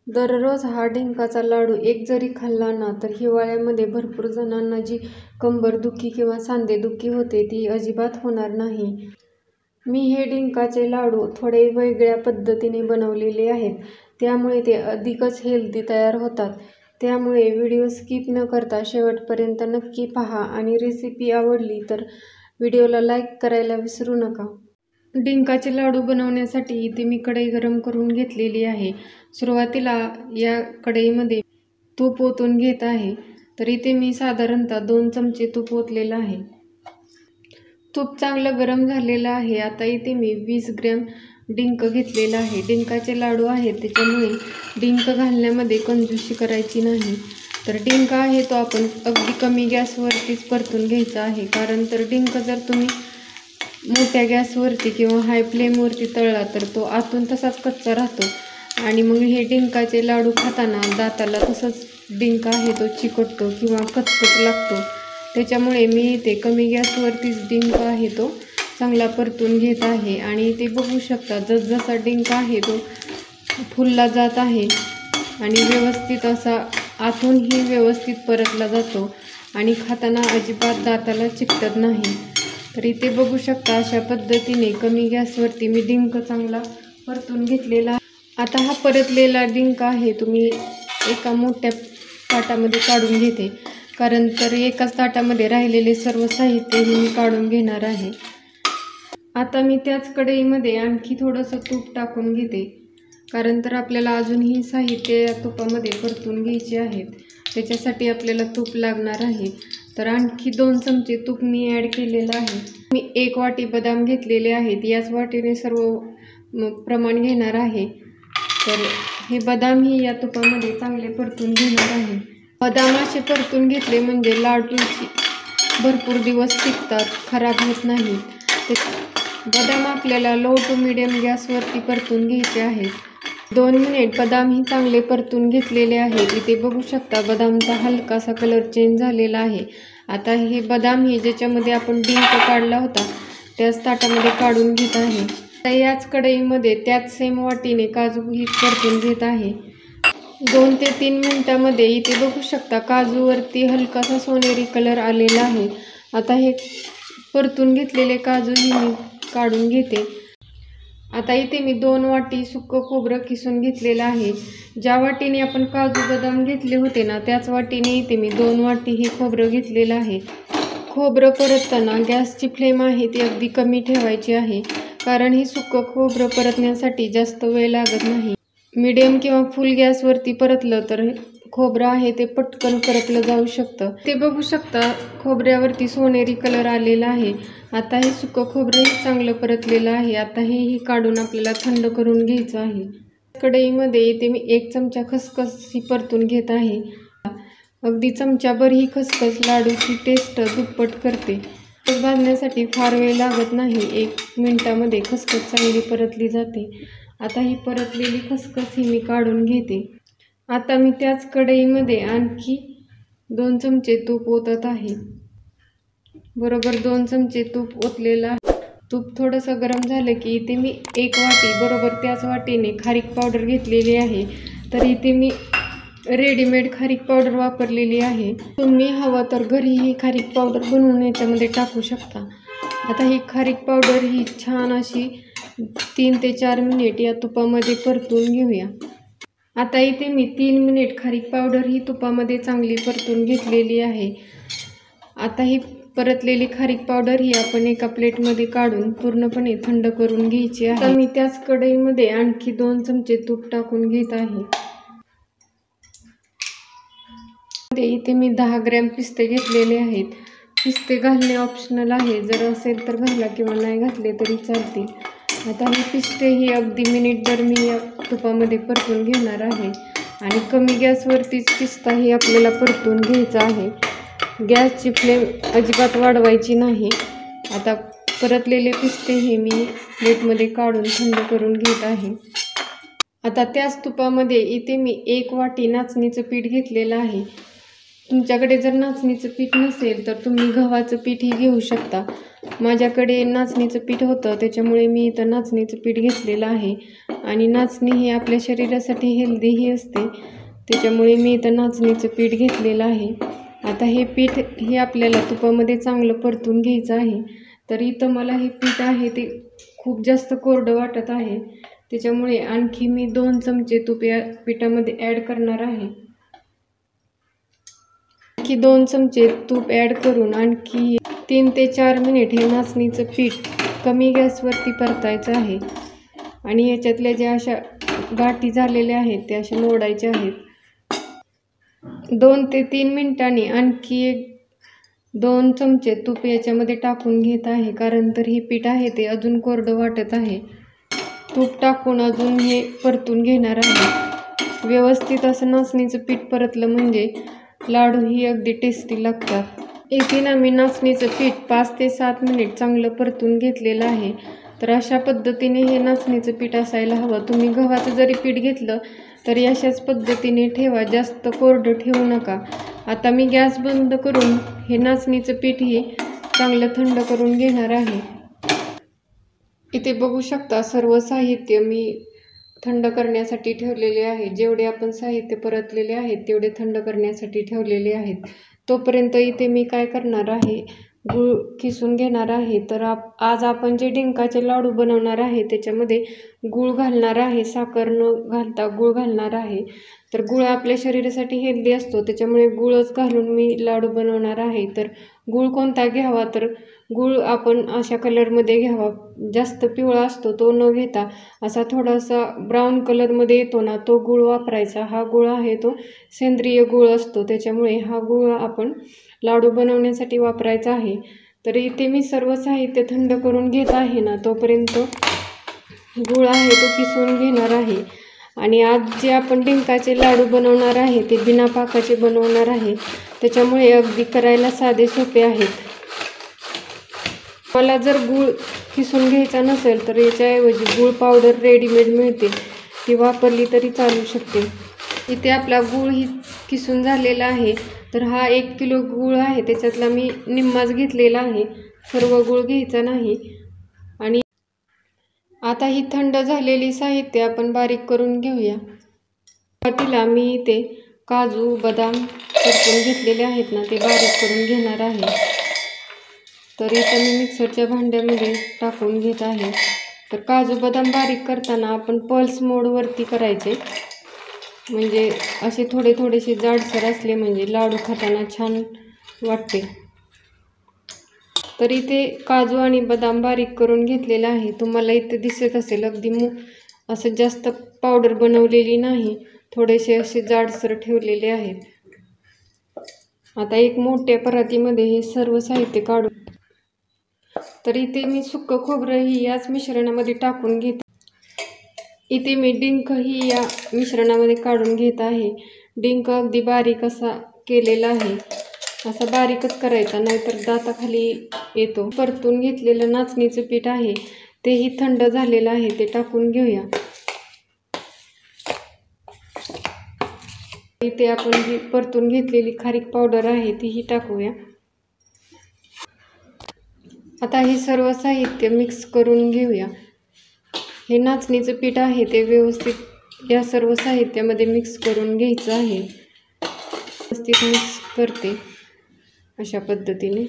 दररोज हा डिंकाचा लाडू एक जरी खाल्ला ना तर हिवाळ्यामध्ये भरपूर जणांना जी कंबरदुखी किंवा सांधेदुखी होते ती अजिबात होणार नाही। मी हे डिंकाचे लाडू थोडे वेगळ्या पद्धतीने बनवलेले आहेत, त्यामुळे ते अधिकच हेल्दी तयार होतात। त्यामुळे व्हिडिओ स्किप न करता शेवटपर्यंत नक्की पहा आणि रेसिपी आवडली तर व्हिडिओला लाईक करायला विसरू नका। डिंकाचे लाडू बनवण्यासाठी इथे मी कढई गरम करून घेतलेली आहे। सुरुवातीला या कढईमध्ये तूप ओतून घेत आहे। तर इथे मी साधारणतः 2 चमचे तूप ओतलेलं आहे। तूप चांगलं गरम झालेलं आहे। आता इथे मी 20 ग्रॅम डिंक घेतलेला आहे। डिंकाचे लाडू आहेत त्याच्यामुळे डिंक घालण्यामध्ये कंजूसी करायची नाही। तर डिंक आहे तो आपण अगदी कमी गॅसवरतीच परतून घ्यायचा आहे, कारण तर डिंक जर तुम्ही मोठ्या गॅसवरती किंवा हाय फ्लेमवरती तळला तर तो आतून तसाच कच्चा राहतो आणि मग हे डिंकाचे लाडू खाताना दाताला तसंच डिंक आहे तो चिकटतो किंवा कचकच लागतो। त्याच्यामुळे मी इथे कमी गॅसवरतीच डिंक आहे तो चांगला परतून घेत आहे। आणि ते बघू शकता जसजसा डिंक आहे तो फुलला जात आहे आणि व्यवस्थित असा आतूनही व्यवस्थित परतला जातो आणि खाताना अजिबात दाताला चिकटत नाही। तर इथे बघू शकता अशा पद्धतीने कमी गॅसवरती मी डिंक चांगला परतून घेतलेला आहे। आता हा परतलेला डिंक आहे तुम्ही एका मोठ्या ताटामध्ये काढून घेते, कारण तर एकाच ताटामध्ये राहिलेले सर्व साहित्यही मी काढून घेणार आहे। आता मी त्याच कढईमध्ये आणखी थोडंसं तूप टाकून घेते, कारण तर आपल्याला अजूनही साहित्य या तुपामध्ये परतून घ्यायचे आहेत, त्याच्यासाठी आपल्याला तूप लागणार आहे। तर आणखी 2 चमचे तूप मी ॲड केलेलं आहे। मी 1 वाटी बदाम घेतलेले आहेत, याच वाटीने सर्व प्रमाण घेणार आहे। तर हे बदामही या तुपामध्ये चांगले परतून घेणार आहे। बदाम असे परतून घेतले म्हणजे लाडूची भरपूर दिवस टिकतात, खराब होत नाहीत। बदाम आपल्याला लो टू मीडियम गॅसवरती परतून घ्यायचे आहेत। 2 मिनिट बदामही चांगले परतून घेतलेले आहेत। इथे बघू शकता बदामचा हलकासा कलर चेंज झालेला आहे। आता हे बदाम हे ज्याच्यामध्ये आपण डिंक काढला होता त्याच ताटामध्ये काढून घेत आहे। आता याच कढईमध्ये त्याच सेम वाटीने काजूही परतून घेत आहे। 2 ते 3 मिनिटांमध्ये इथे बघू शकता काजूवरती हलकासा सोनेरी कलर आलेला आहे। आता हे परतून घेतलेले काजूही मी काढून घेते। आता इथे मी 2 वाटी सुक्कं खोबरं किसून घेतलेलं आहे। ज्या वाटीने आपण काजू बदाम घेतले होते ना त्याच वाटीने इथे मी 2 वाटी हे खोबरं घेतलेलं आहे। खोबरं परतताना गॅसची फ्लेम आहे ती अगदी कमी ठेवायची आहे, कारण हे सुक्कं खोबरं परतण्यासाठी जास्त वेळ लागत नाही। मीडियम किंवा फुल गॅसवरती परतलं तर खोबरं आहे ते पटकन करपलं जाऊ शकतं। ते बघू शकता खोबऱ्यावरती सोनेरी कलर आलेला आहे। आता हे सुक्कं खोबरंही चांगलं परतलेलं आहे। आता हेही काढून आपल्याला थंड करून घ्यायचं आहे। कढईमध्ये इथे मी 1 चमचा खसखस ही परतून घेत आहे। अगदी चमचाभर ही खसखस लाडूची टेस्ट दुप्पट करते। भाजण्यासाठी फार वेळ लागत नाही, 1 मिनिटामध्ये खसखस चांगली परतली जाते। आता ही परतलेली खसखस ही मी काढून घेते। आता मी त्याच कढईमध्ये आणखी 2 चमचे तूप ओतत आहे। बरोबर 2 चमचे तूप ओतलेलं आहे। तूप थोडंसं गरम झालं की इथे मी 1 वाटी बरोबर त्याच वाटीने खारीक पावडर घेतलेली आहे। तर इथे मी रेडीमेड खारीक पावडर वापरलेली आहे। तुम्ही हवं तर घरी ही खारीक पावडर बनवून याच्यामध्ये टाकू शकता। आता ही खारीक पावडर ही छान अशी 3 ते 4 मिनिट या तुपामध्ये परतून घेऊया। आता इथे मी 3 मिनिट खारीक पावडर ही तुपामध्ये चांगली परतून घेतलेली आहे। आता ही परतलेली खारीक पावडर ही आपण एका प्लेटमध्ये काढून पूर्णपणे थंड करून घ्यायची आहे। आता मी त्याच कढईमध्ये आणखी 2 चमचे तूप टाकून घेत आहे। इथे मी 10 ग्रॅम पिस्ते घेतलेले आहेत। पिस्ते घालणे ऑप्शनल आहे, जर असेल तर घाला किंवा नाही घातले तरी चालतील। आता हे पिस्ते ही अगदी मिनिटभर मी या तुपामध्ये परतून घेणार आहे आणि कमी गॅसवरतीच पिस्ता ही आपल्याला परतून घ्यायचा आहे। गॅसची फ्लेम अजिबात वाढवायची नाही। आता परतलेले पिस्ते हे मी प्लेटमध्ये काढून थंड करून घेत आहे। आता त्याच तुपामध्ये इथे मी 1 वाटी नाचणीचं पीठ घेतलेलं आहे। तुमच्याकडे जर नाचणीचं पीठ नसेल तर तुम्ही गव्हाचं पीठही घेऊ शकता. माझ्याकडे नाचणीचं पीठ होतं, त्याच्यामुळे मी इथं नाचणीचं पीठ घेतलेलं आहे. आणि नाचणी ही आपल्या शरीरासाठी हेल्दीही असते, त्याच्यामुळे मी इथं नाचणीचं पीठ घेतलेलं आहे. आता हे पीठ हे आपल्याला तुपामध्ये चांगलं परतून घ्यायचं आहे. तर इथं मला हे पीठ आहे ते खूप जास्त कोरडं वाटत आहे, त्याच्यामुळे आणखी मी 2 चमचे तूप या पिठामध्ये ॲड करणार आहे. आणखी 2 चमचे तूप ॲड करून आणखी 3 ते 4 मिनिट हे नाचणीचं पीठ कमी गॅसवरती परतायचं आहे. आणि याच्यातल्या ज्या अशा गाठी झालेल्या आहेत त्या अशा मोडायच्या आहेत. 2 ते 3 मिनिटांनी आणखी 2 चमचे तूप याच्यामध्ये टाकून घेत आहे, कारण तर हे पीठ आहे ते अजून कोरडं वाटत आहे. तूप टाकून अजून हे परतून घेणार आहे. व्यवस्थित असं नाचणीचं पीठ परतलं म्हणजे लाडूही अगदी टेस्टी लागतात. इथे ना मी नाचणीचं पीठ 5 ते 7 मिनिट चांगलं परतून घेतलेलं आहे. तर अशा पद्धतीने हे नाचणीचं पीठ असायला हवं. तुम्ही गव्हाचं जरी पीठ घेतलं तरी अशाच पद्धतीने ठेवा, जास्त कोरडं ठेवू नका. आता मी गॅस बंद करून हे नाचणीचं पीठही चांगलं थंड करून घेणार आहे. इथे बघू शकता सर्व साहित्य मी थंड करण्यासाठी ठेवलेले आहे. जेवढे आपण साहित्य परतलेले आहेत तेवढे थंड करण्यासाठी ठेवलेले आहेत. तोपर्यंत इथे मी काय करणार आहे, गूळ किसून घेणार आहे. तर आज आपण जे डिंकाचे लाडू बनवणार आहे त्याच्यामध्ये गूळ घालणार आहे. साखर न घालता गूळ घालणार आहे. तर गूळ आपल्या शरीरासाठी हेल्दी असतो, त्याच्यामुळे गूळच घालून मी लाडू बनवणार आहे. तर गूळ कोणता घ्यावा, तर गूळ आपण अशा कलरमध्ये घ्यावा. जास्त पिवळा असतो तो न घेता असा थोडासा ब्राऊन कलरमध्ये येतो ना, तो गूळ वापरायचा. हा गूळ आहे तो सेंद्रिय गूळ असतो, त्याच्यामुळे हा गूळ आपण लाडू बनवण्यासाठी वापरायचा आहे. तर इथे मी सर्व साहित्य थंड करून घेत आहे ना, तोपर्यंत गूळ आहे तो किसून घेणार आहे. आणि आज जे आपण डिंकाचे लाडू बनवणार आहे ते बिना पाकाचे बनवणार आहे, त्याच्यामुळे अगदी करायला साधे सोपे आहेत. मला जर गूळ किसून घ्यायचा नसेल तर याच्याऐवजी गूळ पावडर रेडीमेड मिळते, ती वापरली तरी चालू शकते. इथे आपला गूळ ही किसून झालेला आहे. तर हा 1 किलो गूळ आहे, त्याच्यातला मी निम्माच घेतलेला आहे, सर्व गूळ घ्यायचा नाही. आणि आता ही थंड झालेली साहित्य आपण बारीक करून घेऊया. सुरुवातीला मी इथे काजू बदाम परतून घेतलेले आहेत ना, ते बारीक करून घेणार आहे. तर इथं मी मिक्सरच्या भांड्यामध्ये टाकून घेत आहे. तर काजू बदाम बारीक करताना आपण पल्स मोडवरती करायचे, म्हणजे असे थोडे थोडेसे जाडसर असले म्हणजे लाडू खाताना छान वाटते. तर इथे काजू आणि बदाम बारीक करून घेतलेला आहे. तुम्हाला इथे दिसत असेल अगदी असं जास्त पावडर बनवलेली नाही, थोडेसे असे जाडसर ठेवलेले आहेत. आता एक मोठ्या परातीमध्ये हे सर्व साहित्य काढून, तर इथे मी सुक्कं खोबरंही याच मिश्रणामध्ये टाकून घेते. इथे मी डिंकही या मिश्रणामध्ये काढून घेत आहे. डिंक अगदी बारीक असा केलेला आहे, असा बारीकच करायचा, नाहीतर दाताखाली येतो. परतून घेतलेलं नाचणीचं पीठ आहे तेही थंड झालेलं आहे, ते टाकून घेऊया. इथे आपण जी परतून घेतलेली खारीक पावडर आहे तीही टाकूया. आता हे सर्व साहित्य मिक्स करून घेऊया. हे नाचणीचं पीठ आहे ते व्यवस्थित या सर्व साहित्यामध्ये मिक्स करून घ्यायचं आहे. व्यवस्थित मिक्स करते अशा पद्धतीने.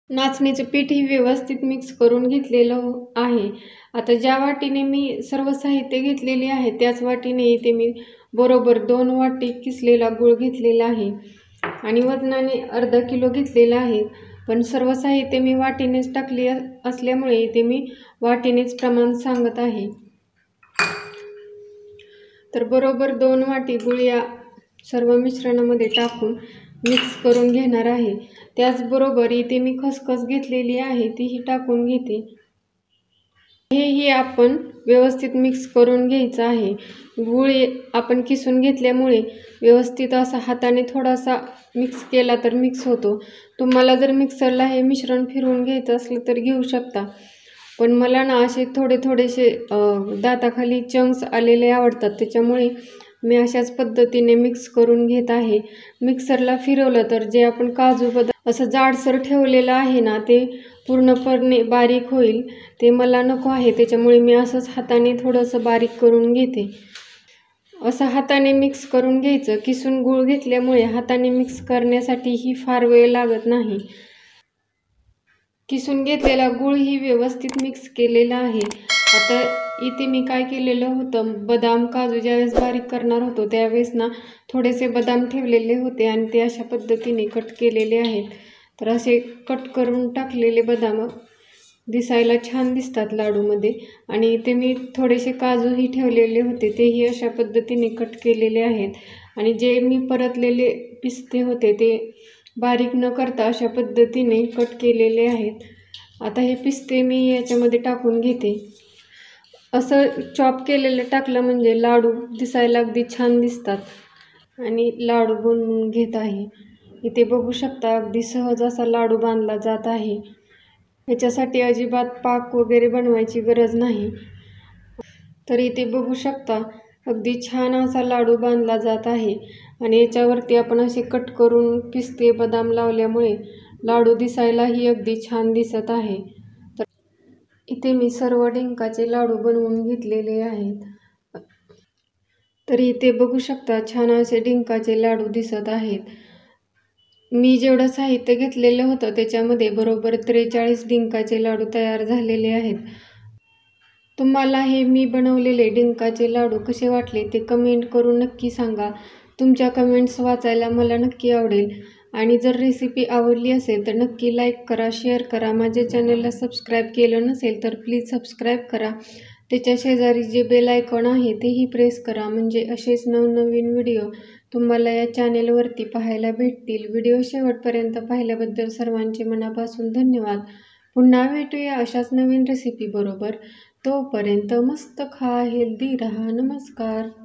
नाचणीचं पीठही व्यवस्थित मिक्स करून घेतलेलं आहे. आता ज्या वाटीने मी सर्व साहित्य घेतलेले आहे त्याच वाटीने इथे मी बरोबर 2 वाटी किसलेला गूळ घेतलेला आहे आणि वजनाने अर्धा किलो घेतलेला आहे. पण सर्व साहित्य मी वाटीनेच टाकले असल्यामुळे इथे मी वाटीनेच प्रमाण सांगत आहे. तर बरोबर 2 वाटी गूळ या सर्व मिश्रणामध्ये टाकून मिक्स करून घेणार आहे. त्याचबरोबर इथे मी खसखस घेतलेली आहे तीही टाकून घेते. हेही आपण व्यवस्थित मिक्स करून घ्यायचं आहे. गूळ आपण किसून घेतल्यामुळे व्यवस्थित असा हाताने थोडासा मिक्स केला तर मिक्स होतो. तुम्हाला जर मिक्सरला हे मिश्रण फिरवून घ्यायचं असलं तर घेऊ शकता, पण मला ना असे थोडेसे दाताखाली चंक्स आलेले आवडतात, त्याच्यामुळे मी अशाच पद्धतीने मिक्स करून घेत आहे. मिक्सरला फिरवलं तर जे आपण काजू बदाम असं जाडसर ठेवलेलं आहे ना, ते पूर्णपणे बारीक होईल. ते मला नको आहे, त्याच्यामुळे मी असंच हाताने थोडंसं बारीक करून घेते. असं हाताने मिक्स करून घ्यायचं. किसून गूळ घेतल्यामुळे हाताने मिक्स करण्यासाठीही फार वेळ लागत नाही. किसून घेतलेला गूळही व्यवस्थित मिक्स केलेला आहे. आता इथे मी काय केलेलं होतं, बदाम काजू ज्यावेळेस बारीक करणार होतो त्यावेळेस ना थोडेसे बदाम ठेवलेले होते आणि ते अशा पद्धतीने कट केलेले आहेत. तर असे कट करून टाकलेले बदाम दिसायला छान दिसतात लाडूमध्ये. आणि इथे मी थोडेसे काजूही ठेवलेले होते, तेही अशा पद्धतीने कट केलेले आहेत. आणि जे मी परतलेले पिस्ते होते ते बारीक न करता अशा पद्धतीने कट केलेले आहेत. आता हे पिस्ते मी याच्यामध्ये टाकून घेते. असं चॉप केलेलं टाकलं म्हणजे लाडू दिसायला अगदी छान दिसतात आणि लाडू बनवून घेत आहे. इथे बघू शकता अगदी सहज असा लाडू बांधला जात आहे. ह्याच्यासाठी अजिबात पाक वगैरे बनवायची गरज नाही. तर इथे बघू शकता अगदी छान असा लाडू बांधला जात आहे. आणि याच्यावरती आपण असे कट करून पिस्ते बदाम लावल्यामुळे लाडू दिसायलाही अगदी छान दिसत आहे. तर इथे मी सर्व डिंकाचे लाडू बनवून घेतलेले आहेत. तर इथे बघू शकता छान असे डिंकाचे लाडू दिसत आहेत. मी जेवढं साहित्य घेतलेलं होतं त्याच्यामध्ये बरोबर 43 डिंकाचे लाडू तयार झालेले आहेत. तुम्हाला हे मी बनवलेले डिंकाचे लाडू कसे वाटले ते कमेंट करून नक्की सांगा. तुमच्या कमेंट्स वाचायला मला नक्की आवडेल. आणि जर रेसिपी आवडली असेल तर नक्की लाईक करा, शेअर करा. माझ्या चॅनलला सबस्क्राईब केलं नसेल तर प्लीज सबस्क्राईब करा. त्याच्या शेजारी जे बेल आयकॉन आहे तेही प्रेस करा, म्हणजे असेच नवनवीन व्हिडिओ तुम्हाला या चॅनेलवरती पाहायला भेटतील. व्हिडिओ शेवटपर्यंत पाहिल्याबद्दल सर्वांचे मनापासून धन्यवाद. पुन्हा भेटूया अशाच नवीन रेसिपी बरोबर. तोपर्यंत मस्त खा, हेल्दी राहा. नमस्कार.